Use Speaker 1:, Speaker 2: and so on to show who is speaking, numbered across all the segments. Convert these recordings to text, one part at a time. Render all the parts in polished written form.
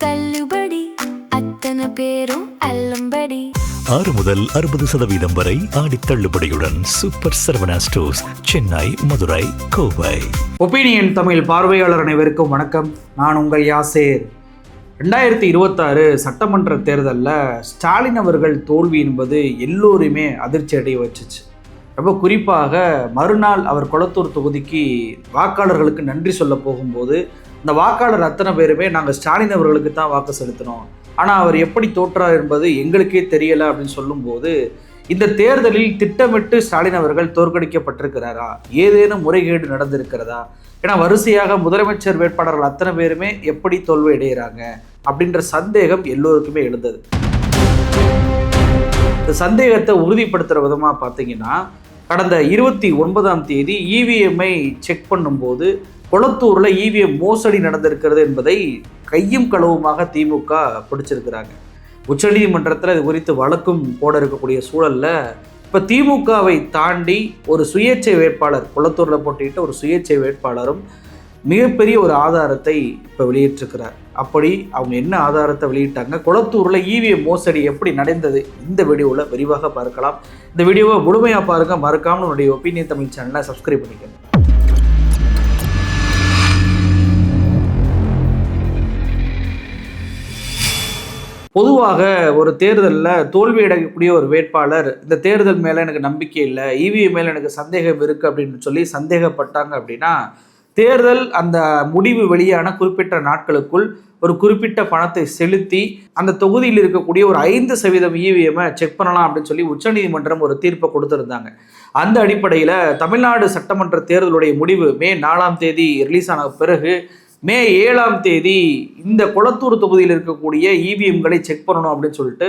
Speaker 1: தள்ளுபடி, அத்தனை பேரும் அல்லம்படி.
Speaker 2: 6 முதல் 60% வரை ஆடி தள்ளுபடியுடன் super Saravana stores, Chennai, Madurai, Kovai.
Speaker 3: Opinion Tamil பார்வையாளர் அனைவருக்கும் வணக்கம். நான் உங்கள் யாசேர். 2026 சட்டமன்ற தேர்தலில் ஸ்டாலின் அவர்கள் தோல்வி என்பது எல்லோருமே அதிர்ச்சி அடைய வச்சுச்சு. ரொம்ப குறிப்பாக மறுநாள் அவர் கொளத்தூர் தொகுதிக்கு வாக்காளர்களுக்கு நன்றி சொல்ல போகும்போது இந்த வாக்காளர் அத்தனை பேருமே நாங்கள் ஸ்டாலின் அவர்களுக்கு தான் வாக்கு செலுத்தினோம், ஆனால் அவர் எப்படி தோற்றார் என்பது எங்களுக்கே தெரியலை அப்படின்னு சொல்லும்போது, இந்த தேர்தலில் திட்டமிட்டு ஸ்டாலின் அவர்கள் தோற்கடிக்கப்பட்டிருக்கிறாரா, ஏதேனும் முறைகேடு நடந்திருக்கிறதா, ஏன்னா வரிசையாக முதலமைச்சர் வேட்பாளர்கள் அத்தனை பேருமே எப்படி தோல்வி அடைகிறாங்க அப்படின்ற சந்தேகம் எல்லோருக்குமே எழுந்தது. இந்த சந்தேகத்தை உறுதிப்படுத்துகிற விதமாக பார்த்தீங்கன்னா, கடந்த 29ஆம் தேதி இவிஎம்ஐ செக் பண்ணும்போது கொளத்தூரில் இவிஎம் மோசடி நடந்திருக்கிறது என்பதை கையும் களவுமாக திமுக பிடிச்சிருக்கிறாங்க. உச்சநீதிமன்றத்தில் இது குறித்து வழக்கும் போட இருக்கக்கூடிய சூழலில் இப்போ திமுகவை தாண்டி ஒரு சுயேட்சை வேட்பாளர், கொளத்தூரில் போட்டியிட்ட ஒரு சுயேட்சை வேட்பாளரும் மிகப்பெரிய ஒரு ஆதாரத்தை இப்போ வெளியிட்டிருக்கிறார். அப்படி அவங்க என்ன ஆதாரத்தை வெளியிட்டாங்க, கொளத்தூரில் இவிஎம் மோசடி எப்படி நடந்தது, இந்த வீடியோவில் விரிவாக பார்க்கலாம். இந்த வீடியோவை முழுமையாக பாருங்கள். மறக்காமல் நம்மளுடைய ஒப்பீனியன் தமிழ் சேனலை சப்ஸ்கிரைப் பண்ணிக்கணும். பொதுவாக ஒரு தேர்தலில் தோல்வி அடையக்கூடிய ஒரு வேட்பாளர் இந்த தேர்தல் மேலே எனக்கு நம்பிக்கை இல்லை, இவிஎம் மேலே எனக்கு சந்தேகம் இருக்குது அப்படின்னு சொல்லி சந்தேகப்பட்டாங்க அப்படின்னா, தேர்தல் அந்த முடிவு வெளியான குறிப்பிட்ட நாட்களுக்குள் ஒரு குறிப்பிட்ட பணத்தை செலுத்தி அந்த தொகுதியில் இருக்கக்கூடிய ஒரு 5% இவிஎம்மை செக் பண்ணலாம் அப்படின்னு சொல்லி உச்சநீதிமன்றம் ஒரு தீர்ப்பை கொடுத்துருந்தாங்க. அந்த அடிப்படையில் தமிழ்நாடு சட்டமன்ற தேர்தலுடைய முடிவு மே 4ஆம் தேதி ரிலீஸ் ஆன பிறகு மே 7ஆம் தேதி இந்த கொளத்தூர் தொகுதியில் இருக்கக்கூடிய இவிஎம்களை செக் பண்ணணும் அப்படின்னு சொல்லிட்டு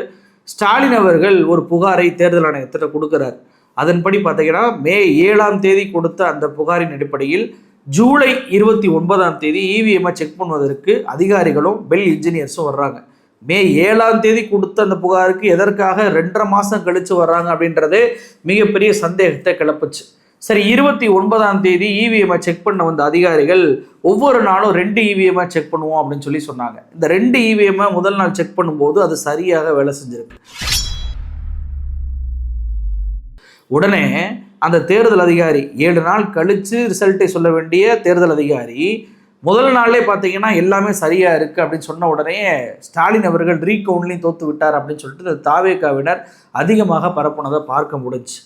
Speaker 3: ஸ்டாலின் அவர்கள் ஒரு புகாரை தேர்தல் ஆணையத்திட்ட கொடுக்குறார். அதன்படி பார்த்தீங்கன்னா மே 7ஆம் தேதி கொடுத்த அந்த புகாரின் அடிப்படையில் ஜூலை 29ஆம் தேதி இவிஎம்ஐ செக் பண்ணுவதற்கு அதிகாரிகளும் பெல் இன்ஜினியர்ஸும் வர்றாங்க. மே 7ஆம் தேதி கொடுத்த அந்த புகாருக்கு எதற்காக 2.5 மாதம் கழித்து வர்றாங்க அப்படின்றதே மிகப்பெரிய சந்தேகத்தை கிளப்புச்சு. சரி, 29ஆம் தேதி இவிஎம்ஐ செக் பண்ண வந்த அதிகாரிகள் ஒவ்வொரு நாளும் 2 இவிஎம்ஐ செக் பண்ணுவோம் அப்படின்னு சொல்லி சொன்னாங்க. இந்த 2 இவிஎம்ஐ முதல் நாள் செக் பண்ணும்போது அது சரியாக வேலை செஞ்சிருக்கு. உடனே அந்த தேர்தல் அதிகாரி 7 நாள் கழித்து ரிசல்ட்டை சொல்ல வேண்டிய தேர்தல் அதிகாரி முதல் நாளே பார்த்தீங்கன்னா எல்லாமே சரியாக இருக்குது அப்படின்னு சொன்ன உடனே ஸ்டாலின் அவர்கள் ரீகவுண்ட்லையும் தோற்று விட்டார் அப்படின்னு சொல்லிட்டு தாவேகாவினர் அதிகமாக பரப்புனதை பார்க்க முடிஞ்சு.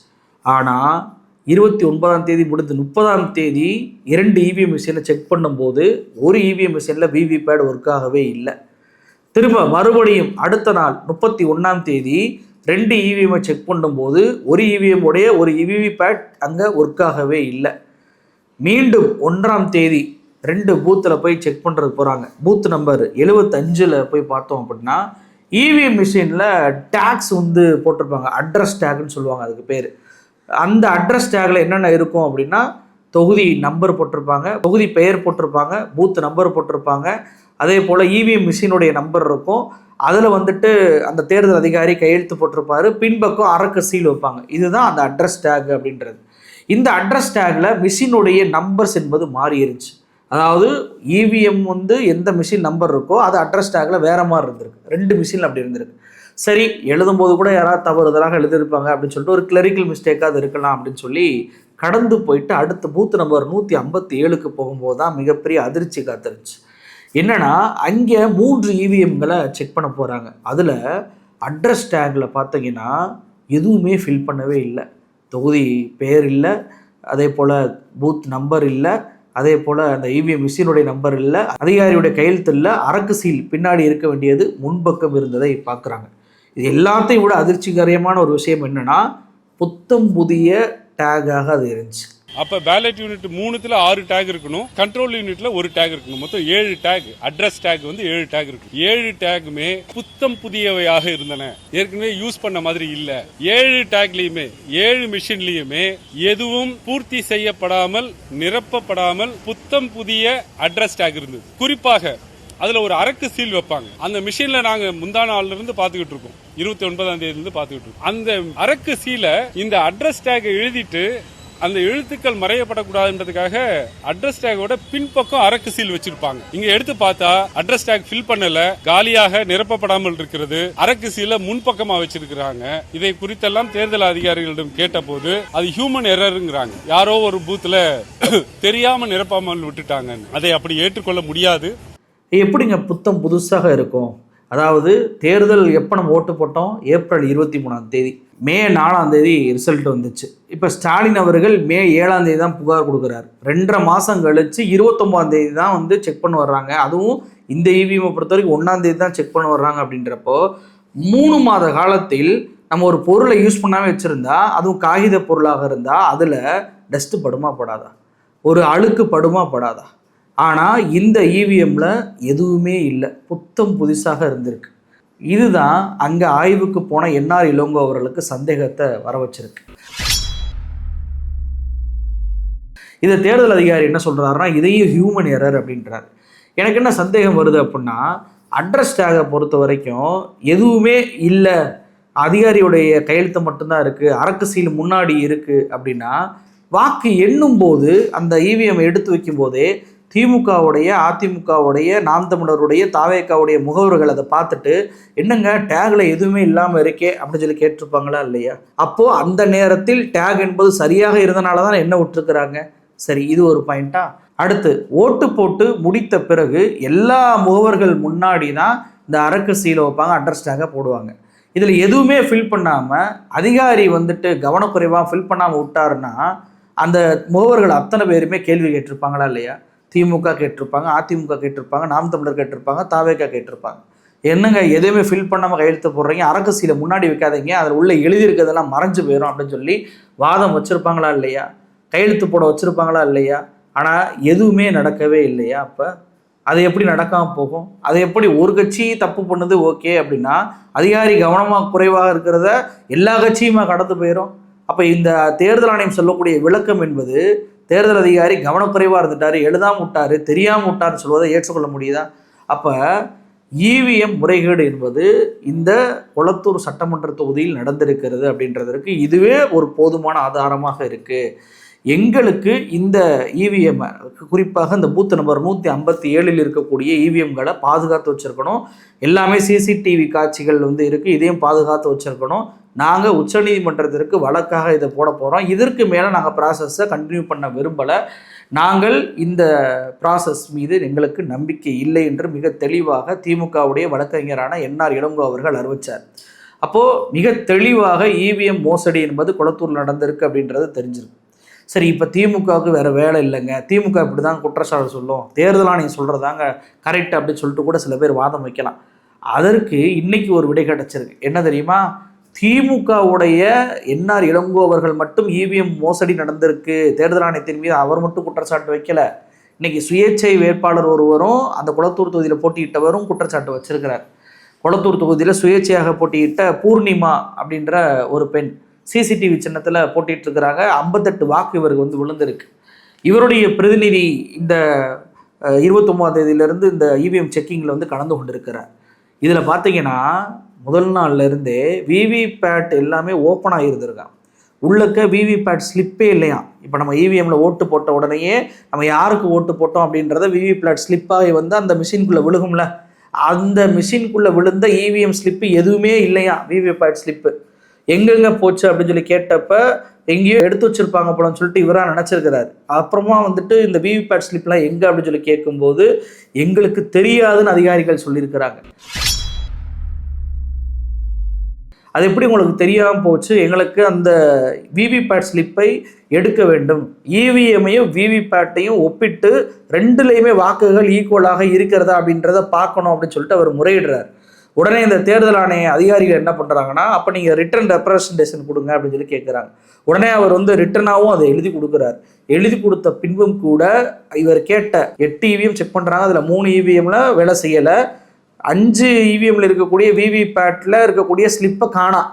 Speaker 3: ஆனால் 29ஆம் தேதி முடிந்து 30ஆம் தேதி 2 இவிஎம் மிஷினை செக் பண்ணும்போது ஒரு இவிஎம் மிஷினில் விவிபேட் ஒர்க் ஆகவே இல்லை. திரும்ப மறுபடியும் அடுத்த நாள் 31ஆம் தேதி 2 இவிஎம்ஐ செக் பண்ணும்போது ஒரு இவிஎம் உடைய ஒரு விவிபேட் அங்கே ஒர்க் ஆகவே இல்லை. மீண்டும் 1ஆம் தேதி 2 பூத்தில் போய் செக் பண்ணுறது போகிறாங்க. பூத் நம்பர் 75 போய் பார்த்தோம் அப்படின்னா இவிஎம் மிஷினில் டேக்ஸ் போட்டிருப்பாங்க, அட்ரஸ் டேக்னு சொல்லுவாங்க அதுக்கு பேர். அந்த அட்ரஸ் டேக்கில் என்னென்ன இருக்கும் அப்படின்னா தொகுதி நம்பர் போட்டிருப்பாங்க, தொகுதி பெயர் போட்டிருப்பாங்க, பூத் நம்பர் போட்டிருப்பாங்க, அதே போல் இவிஎம் மிஷினுடைய நம்பர் இருக்கும். அதில் அந்த தேர்தல் அதிகாரி கையெழுத்து போட்டிருப்பாரு, பின்பக்கம் அரக்கு சீல் வைப்பாங்க. இதுதான் அந்த அட்ரஸ் டேக் அப்படின்றது. இந்த அட்ரஸ் டேக்கில் மிஷினுடைய நம்பர்ஸ் என்பது மாறிடுச்சு. அதாவது இவிஎம் எந்த மிஷின் நம்பர் இருக்கோ அது அட்ரஸ் டேக்கில் வேறு மாதிரி இருந்திருக்கு. 2 மிஷினில் அப்படி இருந்திருக்கு. சரி, எழுதும்போது கூட யாராவது தவறுதலாக எழுதியிருப்பாங்க அப்படின்னு சொல்லிட்டு ஒரு கிளரிக்கல் மிஸ்டேக்காக அது இருக்கலாம் அப்படின்னு சொல்லி கடந்து போயிட்டு அடுத்த பூத் நம்பர் 157க்கு போகும்போது தான் மிகப்பெரிய அதிர்ச்சி காத்துருச்சு. என்னன்னா அங்கே 3 இவிஎம்களை செக் பண்ண போகிறாங்க. அதில் அட்ரஸ் டேக்கில் பார்த்தீங்கன்னா எதுவுமே ஃபில் பண்ணவே இல்லை. தொகுதி பெயர் இல்லை, அதே போல் பூத் நம்பர் இல்லை, அதே போல் அந்த இவிஎம் மிஷினுடைய நம்பர் இல்லை, அதிகாரியுடைய கையெழுத்து இல்லை, அரக்கு சீல் பின்னாடி இருக்க வேண்டியது முன்பக்கம் இருந்ததை பார்க்குறாங்க. இது எல்லாத்தையும் விட அதிர்ச்சிகரமான ஒரு விஷயம் என்னென்னா புத்தம் புதிய டேக்காக அது இருந்துச்சு.
Speaker 4: அப்ப பேலட் யூனிட் 3த்துல 6 டேக் இருக்கணும், கண்ட்ரோல் யூனிட்ல 1 டேக் இருக்கணும். மொத்தம் 7 டேக். அட்ரஸ் டேக் 7 டேக் இருக்கு. 7 டேக்குமே புத்தம் புதியவையாக இருந்தன, ஏற்கனவே யூஸ் பண்ண மாதிரி இல்ல. 7 டேக்லயுமே 7 மிஷின்லயுமே எதுவும் பூர்த்தி செய்யப்படாமல் நிரப்பப்படாமல் புத்தம் புதிய அட்ரஸ் டேக் இருந்தது. குறிப்பாக அதுல ஒரு அரக்கு சீல் வைப்பாங்க. அந்த மிஷின்ல நாங்க முந்தா நாள்ல இருந்து பாத்துக்கிட்டு இருக்கோம், 29ஆம் தேதியில இருந்து பாத்துக்கிட்டு இருக்கோம். அந்த அரக்கு சீல இந்த அட்ரஸ் டேக் எழுதிட்டு அந்த எழுத்துக்கள் மறையப்படக்கூடாதுன்றதுக்காக அட்ரஸ் டேகோட பின்பக்கம் அரக்கு சீல் வச்சிருப்பாங்க. இங்க எடுத்து பார்த்தா அட்ரஸ் டேக் ஃபில் பண்ணல, காலியாக நிரப்பப்படாமல் இருக்கிறது, அரக்கு சீல முன்பக்கமா வச்சிருக்கிறாங்க. இதை குறித்தெல்லாம் தேர்தல் அதிகாரிகளிடம் கேட்டபோது அது ஹியூமன் எரர்ங்கிறாங்க. யாரோ ஒரு பூத்துல தெரியாம நிரப்பாமல் விட்டுட்டாங்க. அதை அப்படி ஏற்றுக்கொள்ள முடியாது.
Speaker 3: எப்படிங்க புத்தம் புதுசாக இருக்கும்? அதாவது தேர்தல் எப்போ நம்ம ஓட்டு போட்டோம்? ஏப்ரல் 23 மே 4 ரிசல்ட் வந்துச்சு. இப்போ ஸ்டாலின் அவர்கள் மே 7 தான் புகார் கொடுக்குறாரு. 2.5 மாதம் கழிச்சு 29 தான் வந்து செக் பண்ண வர்றாங்க. அதுவும் இந்த இவிஎம்ஐ பொறுத்த வரைக்கும் 1 தான் செக் பண்ண வர்றாங்க. அப்படின்றப்போ 3 மாத காலத்தில் நம்ம ஒரு பொருளை யூஸ் பண்ணாமல் வச்சுருந்தா, அதுவும் காகித பொருளாக இருந்தால் அதில் டஸ்ட்டு படுமா படாதா, ஒரு அழுக்கு படுமா படாதா? ஆனால் இந்த இவிஎம்ல எதுவுமே இல்லை, புத்தம் புதுசாக இருந்திருக்கு. இதுதான் அங்கே ஆய்வுக்கு போன என்ஆர் இளங்கோ அவர்களுக்கு சந்தேகத்தை வர வச்சிருக்கு. இதை தேர்தல் அதிகாரி என்ன சொல்கிறாருன்னா, இதையும் ஹியூமன் எரர் அப்படின்றார். எனக்கு என்ன சந்தேகம் வருது அப்படின்னா, அட்ரஸ் டேகை பொறுத்த வரைக்கும் எதுவுமே இல்லை, அதிகாரியுடைய கையெழுத்து மட்டும்தான் இருக்குது, அரக்கு சீல் முன்னாடி இருக்குது அப்படின்னா, வாக்கு எண்ணும் போது அந்த இவிஎம் எடுத்து வைக்கும் போதே திமுகவுடைய, அதிமுகவுடைய, நாம் தமிழருடைய, தாவேக்காவுடைய முகவர்கள் அதை பார்த்துட்டு என்னங்க டேக்ல எதுவுமே இல்லாமல் இருக்கே அப்படின்னு சொல்லி கேட்டிருப்பாங்களா இல்லையா? அப்போது அந்த நேரத்தில் டேக் என்பது சரியாக இருந்தனால தான் என்ன விட்டுருக்குறாங்க. சரி, இது ஒரு பாயிண்டா. அடுத்து, ஓட்டு போட்டு முடித்த பிறகு எல்லா முகவர்கள் முன்னாடி தான் இந்த அரக்கு சீலை வைப்பாங்க, அட்ரஸ் டேகை போடுவாங்க. இதில் எதுவுமே ஃபில் பண்ணாமல் அதிகாரி வந்துட்டு கவனக்குறைவாக ஃபில் பண்ணாமல் விட்டாருன்னா அந்த முகவர்கள் அத்தனை பேருமே கேள்வி கேட்டிருப்பாங்களா இல்லையா? திமுக கேட்டிருப்பாங்க, அதிமுக கேட்டிருப்பாங்க, நாம் தமிழர் கேட்டிருப்பாங்க, தாவேக்கா கேட்டிருப்பாங்க. என்னங்க எதுவுமே ஃபில் பண்ணாமல் கையெழுத்து போடுறீங்க, அரக்கு சீலை முன்னாடி வைக்காதீங்க, அதில் உள்ள எழுதியிருக்கிறதெல்லாம் மறைஞ்சு போயிடும் அப்படின்னு சொல்லி வாதம் வச்சுருப்பாங்களா இல்லையா? கையெழுத்து போட வச்சுருப்பாங்களா இல்லையா? ஆனால் எதுவுமே நடக்கவே இல்லையா? அப்போ அது எப்படி நடக்காமல் போகும்? அது எப்படி ஒரு கட்சி தப்பு பண்ணுது ஓகே அப்படின்னா அதிகாரி கவனமாக குறைவாக இருக்கிறத எல்லா கட்சியுமா கடந்து போயிடும்? அப்போ இந்த தேர்தல் ஆணையம் சொல்லக்கூடிய விளக்கம் என்பது தேர்தல் அதிகாரி கவனக்குறைவாக இருந்துட்டார், எழுதாமல் விட்டார், தெரியாமல் விட்டார்னு சொல்வதை ஏற்றுக்கொள்ள முடியுதா? அப்போ இவிஎம் முறைகேடு என்பது இந்த கொளத்தூர் சட்டமன்ற தொகுதியில் நடந்திருக்கிறது அப்படின்றதற்கு இதுவே ஒரு போதுமான ஆதாரமாக இருக்குது. எங்களுக்கு இந்த இவிஎம், குறிப்பாக இந்த பூத் நம்பர் 157 இருக்கக்கூடிய இவிஎம்களை பாதுகாத்து வச்சுருக்கணும். எல்லாமே சிசிடிவி காட்சிகள் வந்து இருக்குது, இதையும் பாதுகாத்து வச்சுருக்கணும். நாங்கள் உச்சநீதிமன்றத்திற்கு வழக்காக இதை போட போகிறோம். இதற்கு மேலே நாங்கள் ப்ராசஸை கண்டினியூ பண்ண விரும்பலை. நாங்கள் இந்த ப்ராசஸ் மீது எங்களுக்கு நம்பிக்கை இல்லை என்று மிக தெளிவாக திமுகவுடைய வழக்கறிஞரான என்ஆர் இளங்கோ அவர்கள் அறிவித்தார். அப்போது மிக தெளிவாக இவிஎம் மோசடி என்பது கொளத்தூரில் நடந்திருக்கு அப்படின்றது தெரிஞ்சிருக்கு. சரி, இப்போ திமுகவுக்கு வேறு வேலை இல்லைங்க, திமுக இப்படி தான் குற்றச்சாட்டு சொல்லும், தேர்தல் ஆணையம் சொல்கிறதாங்க கரெக்ட் அப்படின்னு சொல்லிட்டு கூட சில பேர் வாதம் வைக்கலாம். அதற்கு இன்னைக்கு ஒரு விடை கிடச்சிருக்கு. என்ன தெரியுமா? திமுகவுடைய என்ஆர் இளங்கோ அவர்கள் மட்டும் இவிஎம் மோசடி நடந்திருக்கு, தேர்தல் ஆணையத்தின் மீது அவர் மட்டும் குற்றச்சாட்டு வைக்கல. இன்னைக்கு சுயேட்சை வேட்பாளர் ஒருவரும் அந்த கொளத்தூர் தொகுதியில் போட்டியிட்டவரும் குற்றச்சாட்டு வச்சிருக்கிறார். கொளத்தூர் தொகுதியில் சுயேட்சையாக போட்டியிட்ட பூர்ணிமா அப்படின்ற ஒரு பெண் சிசிடிவி சின்னத்தில் போட்டிட்டு இருக்கிறாங்க. 58 வாக்கு இவருக்கு வந்து விழுந்திருக்கு. இவருடைய பிரதிநிதி இந்த 29 இந்த இவிஎம் செக்கிங்கில் வந்து கலந்து கொண்டிருக்கிறார். இதில் பார்த்தீங்கன்னா முதல் நாள்லேருந்தே விவிபேட் எல்லாமே ஓப்பன் ஆகியிருந்திருக்கான். உள்ளக்க விவிபேட் ஸ்லிப்பே இல்லையா? இப்போ நம்ம இவிஎம்மில் ஓட்டு போட்ட உடனேயே நம்ம யாருக்கு ஓட்டு போட்டோம் அப்படின்றத விவிபேட் ஸ்லிப்பாகி வந்து அந்த மிஷின்குள்ளே விழுகும்ல, அந்த மிஷின்குள்ளே விழுந்த இவிஎம் ஸ்லிப்பு எதுவுமே இல்லையா? விவிபேட் ஸ்லிப்பு எங்கெங்க போச்சு அப்படின்னு சொல்லி கேட்டப்ப எங்கேயோ எடுத்து வச்சிருப்பாங்க போலன்னு சொல்லிட்டு இவராக நினச்சிருக்கிறார். அப்புறமா வந்துட்டு இந்த விவிபேட் ஸ்லிப்லாம் எங்கே அப்படின்னு சொல்லி கேட்கும்போது எங்களுக்கு தெரியாதுன்னு அதிகாரிகள் சொல்லியிருக்கிறாங்க. அது எப்படி உங்களுக்கு தெரியாமல் போச்சு? எங்களுக்கு அந்த விவிபேட் ஸ்லிப்பை எடுக்க வேண்டும், இவிஎம்மையும் விவிபேட்டையும் ஒப்பிட்டு ரெண்டுலேயுமே வாக்குகள் ஈக்குவலாக இருக்கிறதா அப்படின்றத பார்க்கணும் அப்படின்னு சொல்லிட்டு அவர் முறையிடுறார். உடனே இந்த தேர்தல் ஆணைய அதிகாரிகள் என்ன பண்ணுறாங்கன்னா, அப்போ நீங்கள் ரிட்டன் ரெப்ரசன்டேஷன் கொடுங்க அப்படின்னு சொல்லி கேட்குறாங்க. உடனே அவர் வந்து ரிட்டனாகவும் அதை எழுதி கொடுக்குறார். எழுதி கொடுத்த பின்பும் கூட இவர் கேட்ட 8 இவிஎம் செக் பண்ணுறாங்க. அதில் 3 இவிஎம்ல வேலை செய்யலை, 5 இவிஎம்ல இருக்கக்கூடிய விவிபேட்டில் இருக்கக்கூடிய ஸ்லிப்பை காணா.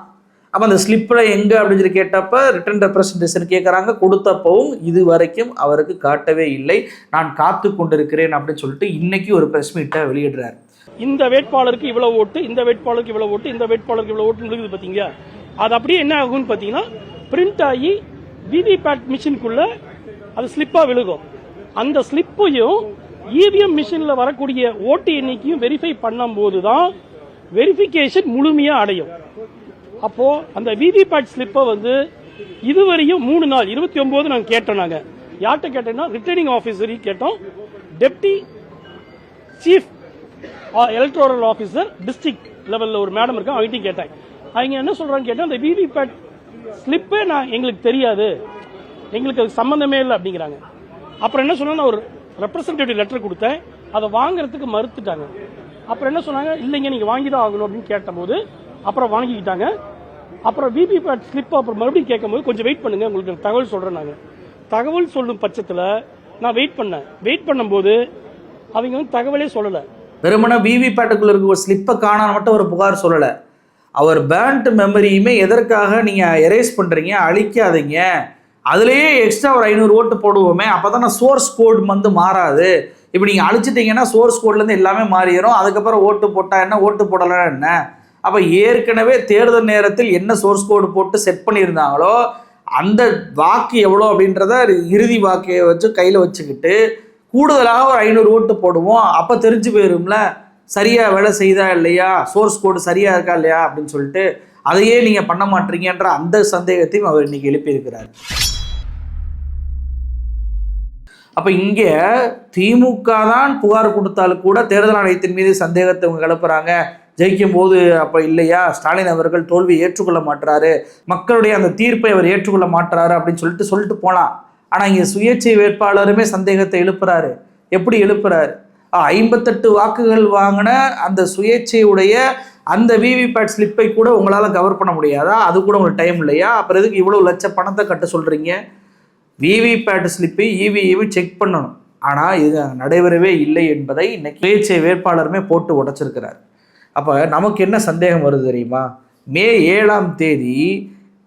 Speaker 3: அப்போ அந்த ஸ்லிப்பில் எங்கே அப்படின்னு சொல்லி கேட்டப்ப ரிட்டன் ரெப்ரசன்டேஷன் கேட்குறாங்க. கொடுத்தப்பவும் இது வரைக்கும் அவருக்கு காட்டவே இல்லை. நான் காத்து கொண்டிருக்கிறேன் அப்படின்னு சொல்லிட்டு இன்னைக்கு ஒரு ப்ரெஸ் மீட்டை வெளியிடுறார்.
Speaker 5: இந்த வேட்பாளருக்கு இவ்வளவு ஓட்டு, இந்த வேட்பாளருக்கு இவ்வளவு ஓட்டு, இந்த வேட்பாளருக்கு இவ்வளவு ஓட்டு இருக்குது பார்த்தீங்க. அது அப்படியே என்ன ஆகும்னு பார்த்தீங்கன்னா பிரிண்ட் ஆகி விவிபேட் மிஷினுக்குள்ள அது ஸ்லிப்பா விழுகும். அந்த ஸ்லிப்பையும் இவிஎம் மிஷின்ல வரக்கூடிய ஓட்டு எண்ணிக்கையும் வெரிஃபை பண்ணும்போது தான் வெரிஃபிகேஷன் முழுமையா அடையும். அப்போ அந்த விவிபேட் ஸ்லிப்பை வந்து இதுவரையும் 3 நாள் 29 நாங்க கேட்டோம். நாங்க யார்கிட்ட கேட்டோம்னா ரிட்டர்னிங் ஆபீசர் கேட்டோம், deputy chief electoral officer district லெவல்ல ஒரு மேடம் இருக்காங்க, அவங்ககிட்ட கேட்டேன். அவங்க என்ன சொல்றாங்க கேட்டா, அந்த விவிபேட் ஸ்லிப்பே எங்களுக்கு தெரியாது, எங்களுக்கு அது சம்பந்தமே இல்லை அப்படிங்கிறாங்க. அப்புறம் என்ன சொன்னா, நான் ஒரு ரெப்ரசன்டேட்டிவ் லெட்டர் கொடுத்தேன், அதை வாங்குறதுக்கு மறுத்துட்டாங்க. அப்புறம் என்ன சொன்னாங்க, இல்லைங்க நீங்க வாங்கி தான் ஆகணும் அப்படின்னு கேட்டபோது அப்புறம் வாங்கிக்கிட்டாங்க. அப்புறம் விவிபேட் ஸ்லிப் அப்புறம் மறுபடியும் கேட்கும்போது கொஞ்சம் வெயிட் பண்ணுங்க, உங்களுக்கு தகவல் சொல்றேன். நாங்க தகவல் சொல்லும் பட்சத்தில் நான் வெயிட் பண்ணும்போது அவங்க வந்து தகவலே சொல்லலை.
Speaker 3: வெறுமனே விவிபேட்டுக்குள்ள இருக்க ஒரு ஸ்லிப்பை காணாம மட்டும் ஒரு புகார் சொல்லலை. அவர் பேண்ட் மெமரியுமே எதற்காக நீங்கள் எரேஸ் பண்ணுறீங்க, அழிக்காதீங்க, அதுலேயே எக்ஸ்ட்ரா ஒரு 500 ஓட்டு போடுவோமே, அப்போ தான் சோர்ஸ் கோட் வந்து மாறாது. இப்போ நீங்கள் அழிச்சிட்டிங்கன்னா சோர்ஸ் கோட்லேருந்து எல்லாமே மாறிடும், அதுக்கப்புறம் ஓட்டு போட்டால் என்ன, ஓட்டு போடலாம் என்ன. அப்போ ஏற்கனவே தேர்தல் நேரத்தில் என்ன சோர்ஸ் கோடு போட்டு செட் பண்ணியிருந்தாங்களோ அந்த வாக்கு எவ்வளோ அப்படின்றத இறுதி வாக்கையை வச்சு கையில் வச்சுக்கிட்டு கூடுதலாக ஒரு 500 ஓட்டு போடுவோம், அப்போ தெரிஞ்சு போயிரும்ல சரியாக வேலை செய்தா இல்லையா, சோர்ஸ் கோடு சரியாக இருக்கா இல்லையா அப்படின்னு சொல்லிட்டு அதையே நீங்கள் பண்ண மாட்டீங்கன்ற அந்த சந்தேகத்தையும் அவர் இன்னைக்கு எழுப்பியிருக்கிறார். அப்போ இங்கே திமுக தான் புகார் கொடுத்தாலும் கூட தேர்தல் ஆணையத்தின் மீது சந்தேகத்தை இவங்க கிளப்புறாங்க. ஜெயிக்கும் போது அப்போ இல்லையா, ஸ்டாலின் அவர்கள் தோல்வியை ஏற்றுக்கொள்ள மாட்டாரு, மக்களுடைய அந்த தீர்ப்பை அவர் ஏற்றுக்கொள்ள மாட்டாரு அப்படின்னு சொல்லிட்டு போகலாம். ஆனால் இங்கே சுயேட்சை வேட்பாளருமே சந்தேகத்தை எழுப்புறாரு. எப்படி எழுப்புறாரு? 58 வாக்குகள் வாங்கின அந்த சுயேட்சையுடைய அந்த விவிபேட் ஸ்லிப்பை கூட உங்களால் கவர் பண்ண முடியாதா? அது கூட உங்களுக்கு டைம் இல்லையா? அப்புறம் எதுக்கு இவ்வளோ லட்ச பணத்தை கட்ட சொல்கிறீங்க? விவிபேட் ஸ்லிப்பை இவிஎம் செக் பண்ணணும், ஆனால் இது நடைபெறவே இல்லை என்பதை இன்னைக்கு சுயேட்சை வேட்பாளருமே போட்டு உடைச்சிருக்கிறார். அப்போ நமக்கு என்ன சந்தேகம் வருது தெரியுமா? மே 7ஆம் தேதி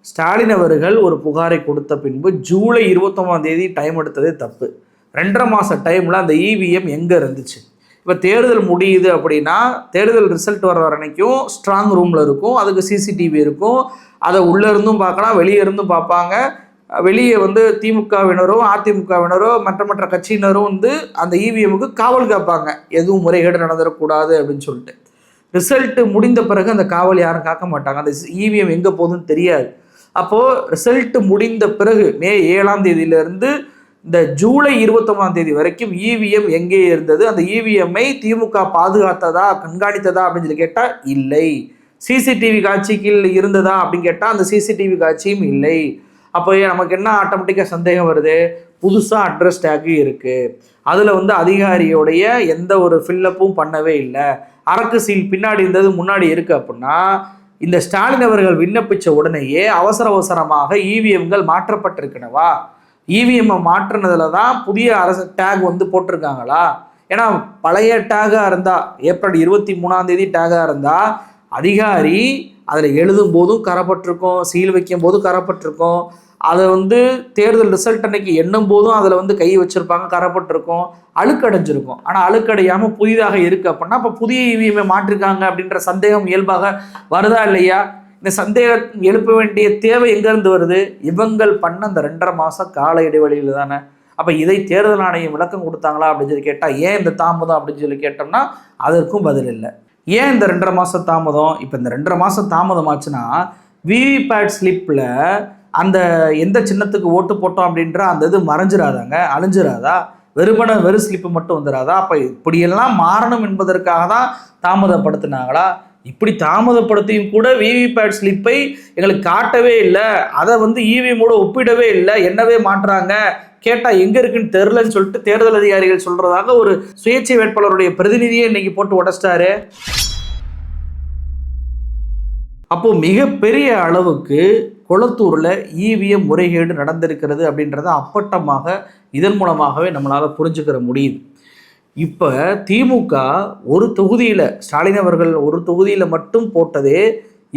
Speaker 3: ஸ்டாலின் அவர்கள் ஒரு புகாரை கொடுத்த பின்பு ஜூலை 29ஆம் தேதி டைம் எடுத்ததே தப்பு. 2.5 மாத டைமில் அந்த இவிஎம் எங்கே இருந்துச்சு? இப்போ தேர்தல் முடியுது அப்படின்னா தேர்தல் ரிசல்ட் வர அன்னைக்கும் ஸ்ட்ராங் ரூமில் இருக்கும், அதுக்கு சிசிடிவி இருக்கும், அதை உள்ளே இருந்தும் பார்க்கலாம், வெளியே இருந்தும் பார்ப்பாங்க. வெளியே வந்து திமுகவினரோ அதிமுகவினரோ மற்ற கட்சியினரும் வந்து அந்த இவிஎம்முக்கு காவல் காப்பாங்க, எதுவும் முறைகேடு நடந்துடக்கூடாது அப்படின்னு சொல்லிட்டு. ரிசல்ட்டு முடிந்த பிறகு அந்த காவல் யாரும் காக்க மாட்டாங்க, அந்த இவிஎம் எங்கே போகுதுன்னு தெரியாது. அப்போது ரிசல்ட்டு முடிந்த பிறகு மே 7ஆம் தேதியிலிருந்து இந்த ஜூலை 29ஆம் தேதி வரைக்கும் இவிஎம் எங்கே இருந்தது, அந்த இவிஎம்ஐ திமுக பாதுகாத்ததா கண்காணித்ததா அப்படின்னு சொல்லி கேட்டால் இல்லை. சிசிடிவி காட்சிக்கு இருந்ததா அப்படின்னு கேட்டால் அந்த சிசிடிவி காட்சியும் இல்லை. அப்போ நமக்கு என்ன ஆட்டோமேட்டிக்காக சந்தேகம் வருது, புதுசாக அட்ரஸ் டேக்கு இருக்குது, அதில் வந்து அதிகாரியோடைய எந்த ஒரு ஃபில்லப்பும் பண்ணவே இல்லை, அரக்கு சீல் பின்னாடி இருந்தது முன்னாடி இருக்குது அப்படின்னா இந்த ஸ்டாலின் அவர்கள் விண்ணப்பித்த உடனேயே அவசரமாக இவிஎம்கள் மாற்றப்பட்டிருக்கனவா? இவிஎம்ஐ மாற்றினதுல தான் புதிய அரசு டேக் வந்து போட்டிருக்காங்களா? ஏன்னா பழைய டேகாக இருந்தால் ஏப்ரல் 23ஆம் தேதி டேகாக இருந்தால் அதிகாரி அதில் எழுதும் போதும் கரப்பட்டிருக்கும், சீல் வைக்கும் போதும் கரப்பட்டிருக்கும், அதை வந்து தேர்தல் ரிசல்ட் அன்னைக்கு எண்ணும் போதும் அதில் வந்து கை வச்சுருப்பாங்க, கரப்பட்டிருக்கும், அழுக்கடைஞ்சிருக்கும். ஆனால் அழுக்கடையாமல் புதிதாக இருக்குது அப்படின்னா அப்போ புதிய இவிஎம்ஐ மாற்றிருக்காங்க அப்படின்ற சந்தேகம் இயல்பாக வருதா இல்லையா? இந்த சந்தேகம் எழுப்ப வேண்டிய தேவை எங்கேருந்து வருது? இவங்கள் பண்ண அந்த 2.5 மாத கால இடைவெளியில் தானே. அப்போ இதை தேர்தல் ஆணையம் விளக்கம் கொடுத்தாங்களா அப்படின்னு சொல்லி கேட்டால் ஏன் இந்த தாமதம் அப்படின்னு சொல்லி கேட்டோம்னா அதற்கும் பதில் இல்லை. ஏன் இந்த 2.5 மாத தாமதம்? இப்போ இந்த 2.5 மாதம் தாமதம் ஆச்சுன்னா விவிபேட் ஸ்லிப்பில் அந்த எந்த சின்னத்துக்கு ஓட்டு போட்டோம் அப்படின்ற அந்த இது மறைஞ்சிடாதாங்க, அழிஞ்சிடாதா? வெறும் ஸ்லிப்பு மட்டும் வந்துடாதா? அப்போ இப்படியெல்லாம் மாறணும் என்பதற்காக தான் தாமதப்படுத்தினாங்களா? இப்படி தாமதப்படுத்தியும் கூட விவிபேட் ஸ்லிப்பை எங்களுக்கு காட்டவே இல்லை, அதை வந்து இவிஎம்மோட ஒப்பிடவே இல்லை, என்னவே மாட்டுறாங்க, கேட்டால் எங்கே இருக்குன்னு தெரிலன்னு சொல்லிட்டு தேர்தல் அதிகாரிகள் சொல்கிறதாக ஒரு சுயேட்சை வேட்பாளருடைய பிரதிநிதியை இன்னைக்கு போட்டு உடைச்சிட்டாரு. அப்போது மிகப்பெரிய அளவுக்கு கொளத்தூரில் இவிஎம் முறைகேடு நடந்திருக்கிறது அப்படின்றத அப்பட்டமாக இதன் மூலமாகவே நம்மளால் புரிஞ்சுக்கிற முடியுது. இப்போ திமுக ஒரு தொகுதியில் ஸ்டாலின் அவர்கள் ஒரு தொகுதியில் மட்டும் போட்டதே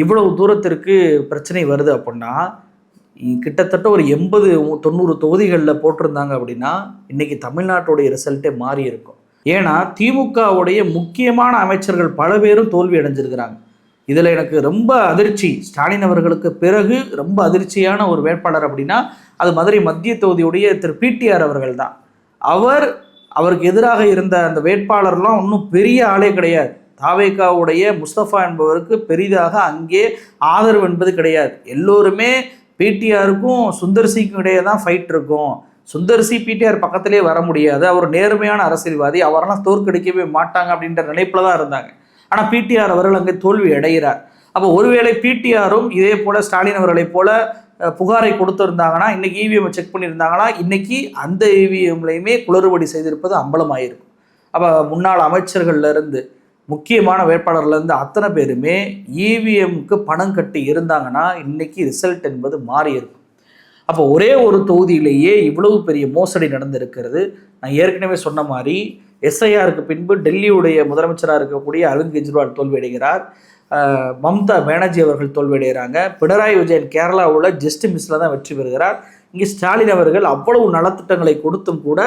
Speaker 3: இவ்வளவு தூரத்திற்கு பிரச்சனை வருது அப்படின்னா கிட்டத்தட்ட ஒரு 80-90 தொகுதிகளில் போட்டிருந்தாங்க அப்படின்னா இன்றைக்கி தமிழ்நாட்டுடைய ரிசல்ட்டே மாறி இருக்கும். ஏன்னா திமுகவுடைய முக்கியமான அமைச்சர்கள் பல பேரும் தோல்வி அடைஞ்சிருக்கிறாங்க. இதில் எனக்கு ரொம்ப அதிர்ச்சி, ஸ்டாலின் அவர்களுக்கு பிறகு ரொம்ப அதிர்ச்சியான ஒரு வேட்பாளர் அப்படின்னா அது மதுரை மத்திய தொகுதியுடைய திரு பிடிஆர் அவர்கள் தான். அவருக்கு எதிராக இருந்த அந்த வேட்பாளர்லாம் ஒன்றும் பெரிய ஆளே கிடையாது. தாவேகாவுடைய முஸ்தபா என்பவருக்கு பெரிதாக அங்கே ஆதரவு என்பது கிடையாது. எல்லோருமே பிடிஆருக்கும் சுந்தர்சிக்கும் இடையே தான் ஃபைட் இருக்கும். சுந்தர்சி பிடிஆர் பக்கத்திலே வர முடியாது, அவர் நேர்மையான அரசியல்வாதி, அவரெல்லாம் தோற்கடிக்கவே மாட்டாங்க அப்படின்ற நினைப்பில் தான் இருந்தாங்க. ஆனால் பிடிஆர் அவர்கள் அங்கே தோல்வி அடைகிறார். அப்போ ஒருவேளை பிடிஆரும் இதே போல ஸ்டாலின் அவர்களை போல புகாரை கொடுத்துருந்தாங்கன்னா, இன்னைக்கு இவிஎம் செக் பண்ணியிருந்தாங்கன்னா, இன்னைக்கு அந்த இவிஎம்லையுமே குளறுபடி செய்திருப்பது அம்பலமாயிருக்கும். அப்போ முன்னாள் அமைச்சர்கள்ல இருந்து முக்கியமான வேட்பாளர்லேருந்து அத்தனை பேருமே இவிஎம்க்கு பணம் கட்டி இருந்தாங்கன்னா இன்னைக்கு ரிசல்ட் என்பது மாறி இருக்கும். அப்போ ஒரே ஒரு தொகுதியிலேயே இவ்வளவு பெரிய மோசடி நடந்திருக்கிறது. நான் ஏற்கனவே சொன்ன மாதிரி எஸ்ஐஆருக்கு பின்பு டெல்லியுடைய முதலமைச்சராக இருக்கக்கூடிய அரவிந்த் கெஜ்ரிவால் தோல்வியடைகிறார், மம்தா பானர்ஜி அவர்கள் தோல்வியடைகிறாங்க, பினராயி விஜயன் கேரளாவில் ஜஸ்ட் மிஸ்ல தான் வெற்றி பெறுகிறார். இங்கே ஸ்டாலின் அவர்கள் அவ்வளவு நலத்திட்டங்களை கொடுத்தும் கூட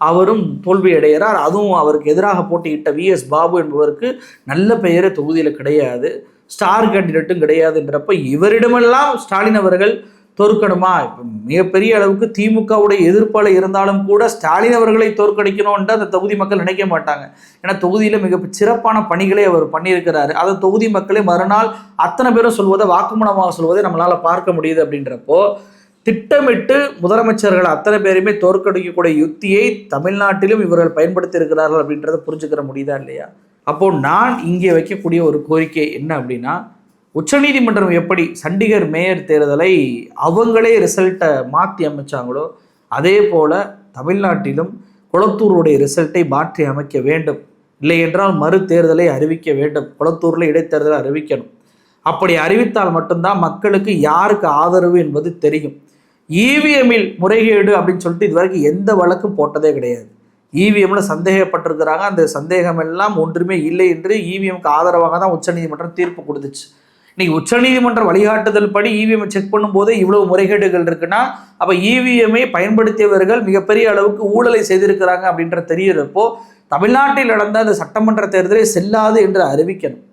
Speaker 3: அவரும் தோல்வி அடைகிறார். அதுவும் அவருக்கு எதிராக போட்டியிட்ட VS பாபு என்பவருக்கு நல்ல பெயரே தொகுதியில் கிடையாது, ஸ்டார் கேண்டிடேட்டும் கிடையாதுன்றப்ப இவரிடமெல்லாம் ஸ்டாலின் அவர்கள் தோற்கணுமா? இப்போ மிகப்பெரிய அளவுக்கு திமுகவுடைய எதிர்ப்பால் இருந்தாலும் கூட ஸ்டாலின் அவர்களை தோற்கடிக்கணும்ன்ட்டு அந்த தொகுதி மக்கள் நினைக்க மாட்டாங்க. ஏன்னா தொகுதியில் மிக சிறப்பான பணிகளை அவர் பண்ணியிருக்கிறாரு. அதை தொகுதி மக்களே மறுநாள் அத்தனை பேரும் சொல்வதை வாக்குமூலமாக சொல்வதை நம்மளால் பார்க்க முடியுது. அப்படின்றப்போ திட்டமிட்டு முதலமைச்சர்கள் அத்தனை பேருமே தோற்கடிக்கக்கூடிய யுத்தியை தமிழ்நாட்டிலும் இவர்கள் பயன்படுத்தி இருக்கிறார்கள் அப்படின்றத புரிஞ்சுக்கிற முடியுதா இல்லையா? அப்போ நான் இங்கே வைக்கக்கூடிய ஒரு கோரிக்கை என்ன அப்படின்னா, உச்சநீதிமன்றம் எப்படி சண்டிகர் மேயர் தேர்தலை அவங்களே ரிசல்ட்டை மாற்றி அமைச்சாங்களோ அதே போல் தமிழ்நாட்டிலும் குளத்தூருடைய ரிசல்ட்டை மாற்றி அமைக்க வேண்டும். இல்லை என்றால் மறு தேர்தலை அறிவிக்க வேண்டும். குளத்தூரில் இடைத்தேர்தலை அறிவிக்கணும். அப்படி அறிவித்தால் மட்டும்தான் மக்களுக்கு யாருக்கு ஆதரவு என்பது தெரியும். இவிஎம்மில் முறைகேடு அப்படின்னு சொல்லிட்டு இதுவரைக்கும் எந்த வழக்கும் போட்டதே கிடையாது. இவிஎம்ல சந்தேகப்பட்டிருக்கிறாங்க, அந்த சந்தேகம் எல்லாம் ஒன்றுமே இல்லை என்று இவிஎம்க்கு ஆதரவாக தான் உச்சநீதிமன்றம் தீர்ப்பு கொடுத்துச்சு. இன்னைக்கு உச்சநீதிமன்ற வழிகாட்டுதல் படி இவிஎம் செக் பண்ணும்போது இவ்வளவு முறைகேடுகள் இருக்குன்னா, அப்போ இவிஎம்ஐ பயன்படுத்தியவர்கள் மிகப்பெரிய அளவுக்கு ஊழலை செய்திருக்கிறாங்க அப்படின்ற தெரிகிறப்போ தமிழ்நாட்டில் நடந்த அந்த சட்டமன்ற தேர்தலை செல்லாது என்று அறிவிக்கணும்.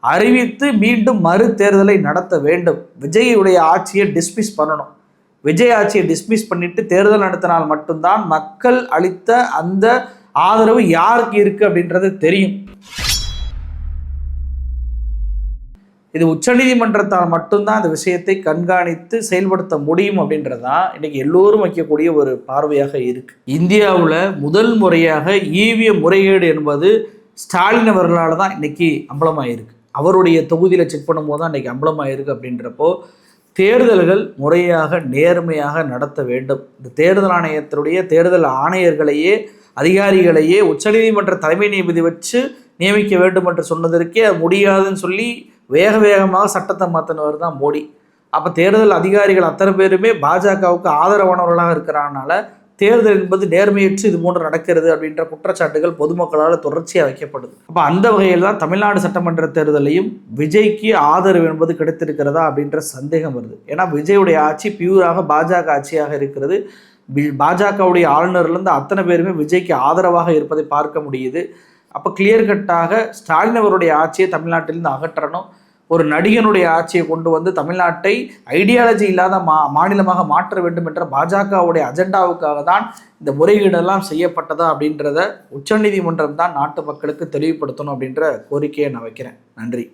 Speaker 3: அறிவித்து மீண்டும் மறு தேர்தலை நடத்த வேண்டும். விஜயுடைய ஆட்சியை டிஸ்மிஸ் பண்ணணும். விஜய் ஆட்சியை டிஸ்மிஸ் பண்ணிட்டு தேர்தல் நடத்தினால் மட்டும்தான் மக்கள் அளித்த அந்த ஆதரவு யாருக்கு இருக்கு அப்படின்றது தெரியும். இது உச்சநீதிமன்றத்தால் மட்டும்தான் அந்த விஷயத்தை கண்காணித்து செயல்படுத்த முடியும் அப்படின்றதான் இன்னைக்கு எல்லோரும் வைக்கக்கூடிய ஒரு பார்வையாக இருக்கு. இந்தியாவில் முதல் முறையாக இவிஎம் முறைகேடு என்பது ஸ்டாலின் அவர்களால் தான் இன்னைக்கு அம்பலமாயிருக்கு. அவருடைய தொகுதியில் செக் பண்ணும்போது தான் இன்னைக்கு அம்பலமாயிருக்கு. அப்படின்றப்போ தேர்தல்கள் முறையாக நேர்மையாக நடத்த வேண்டும். இந்த தேர்தல் ஆணையத்தினுடைய தேர்தல் ஆணையர்களையே அதிகாரிகளையே உச்சநீதிமன்ற தலைமை நீதிபதி வச்சு நியமிக்க வேண்டும் என்று சொன்னதற்கே அது முடியாதுன்னு சொல்லி வேகமாக சட்டத்தை மாற்றினவர் தான் மோடி. அப்போ தேர்தல் அதிகாரிகள் அத்தனை பேருமே பாஜகவுக்கு ஆதரவானவர்களாக இருக்கிறனால தேர்தல் என்பது நேர்மையற்று இது போன்று நடக்கிறது அப்படின்ற குற்றச்சாட்டுகள் பொதுமக்களால் தொடர்ச்சியாக வைக்கப்படுது. அப்போ அந்த வகையில் தான் தமிழ்நாடு சட்டமன்ற தேர்தலையும் விஜய்க்கு ஆதரவு என்பது கிடைத்திருக்கிறதா அப்படின்ற சந்தேகம் வருது. ஏன்னா விஜயுடைய ஆட்சி பியூராக பாஜக ஆட்சியாக இருக்கிறது. பாஜகவுடைய ஆளுநர்லேருந்து அத்தனை பேருமே விஜய்க்கு ஆதரவாக இருப்பதை பார்க்க முடியுது. அப்போ கிளியர் கட்டாக ஸ்டாலின் அவருடைய ஆட்சியை தமிழ்நாட்டிலிருந்து அகற்றணும். ஒரு நடிகனுடைய ஆட்சியை கொண்டு வந்து தமிழ்நாட்டை ஐடியாலஜி இல்லாத மாநிலமாக மாற்ற வேண்டும் என்ற பாஜகவுடைய அஜெண்டாவுக்காக தான் இந்த முறைகேடெல்லாம் செய்யப்பட்டதா அப்படின்றத உச்சநீதிமன்றம் தான் நாட்டு மக்களுக்கு தெளிவுபடுத்தணும் அப்படின்ற கோரிக்கையை நான் வைக்கிறேன். நன்றி.